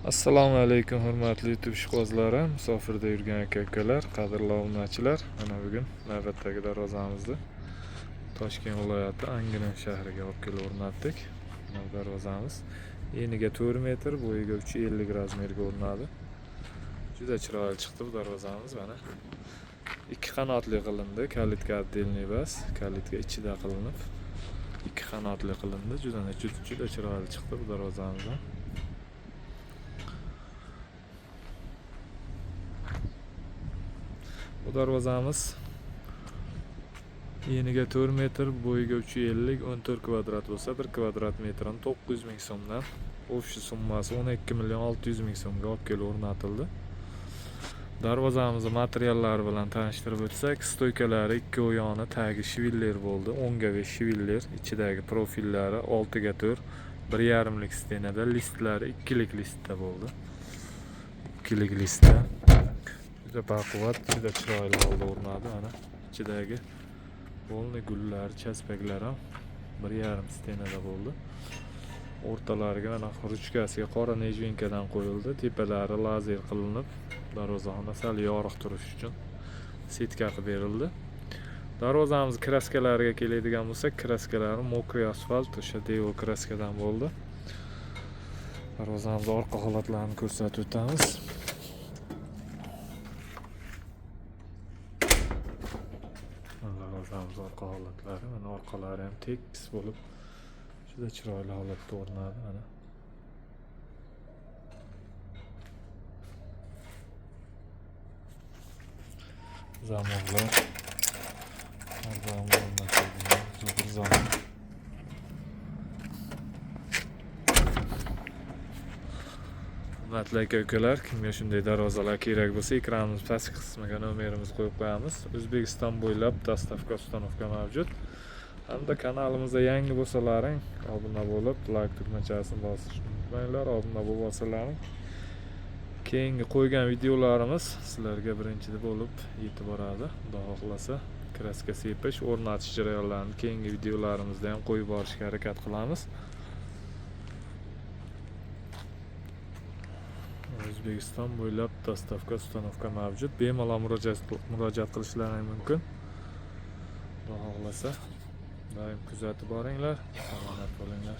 Assalomu alaykum hurmatli YouTube ishqibozlarim, musofirda yurgan aka-ukalar, qadrli obunachilar. Mana bugun navbatdagi darvozamizni Toshkent viloyati Angren shahriga olib kelib o'rnatdik. Mana darvozamiz eniga 4 metr, bo'yiga 350 razmerga o'rnadi. Juda chiroyli chiqdi bu darvozamiz. Mana ikki qanotli qilindi, kalitka отдельный bas, kalitka ichida qilinib ikki qanotli qilindi. Juda chiroyli chiqdi bu darvozamiz. Bu darvozamiz eniga 4 metr, bo'yiga 350, 14 kvadrat bo'lsa, 1 kvadrat metrini 900 ming so'mdan, o'sha summasi 12 million 600 ming so'mga olib kelib o'rnatildi. Darvozamiz materiallari bilan tanishtirib o'tsak, stoykalari ikki o'yoni tagi shiviller bo'ldi. 10 ga 5 shiviller, ichidagi profillari 6 ga 4, 1,5 lik stenada, listlari 2 lik listda bo'ldi. 2 lik listda. Juda baquvvat, juda chiroyli holda o'rnadi. Mana ichidagi bo'lni gullar, chaspaklar ham 1,5 stenada bo'ldi. O'rtalariga mana ruchkasiga qora nejvinkadan qo'yildi. Tepalari lazer qilinib, darvozaxona sal yorug' turish uchun setka qilib berildi. Darvozamiz kraskalariga keladigan bo'lsak, kraskalari mokriy asfalt, o'sha devo kraskadan bo'ldi. Darvozamiz orqa holatlarini ko'rsatib o'tamiz. Darvozamiz orqa holatlari, mana orqalari ham tekis bo'lib, juda chiroyli holatda o'rnadi. Mana zamonlar har doim o'rnatilgan zo'r zamon. Hurmatli aka-ukalar, kimga shunday darvozalar kerak bo'lsa, ekranimiz pastki qismiga nomerimizni qo'yib qo'yamiz. O'zbekiston bo'ylab dostavka ustanovka mavjud. Hamda kanalimizga yangi bo'lsalaring, obuna bo'lib, like tugmachasini bosishni unutmanglar. Obuna bo'lib olsalaring, keyingi qo'ygan videolarimiz sizlarga birinchida bo'lib yetib boradi. Xudo xohlasa, kraska sepish, o'rnatish jarayonlarini keyingi videolarimizda ham qo'yib borishga harakat qilamiz. O'zbekiston bo'ylab dostavka ustanovka mavjud. Bemalol murojaat qilishlaring mumkin. Xudo xohlasa, doim kuzatib boringlar. Salomat bo'linglar.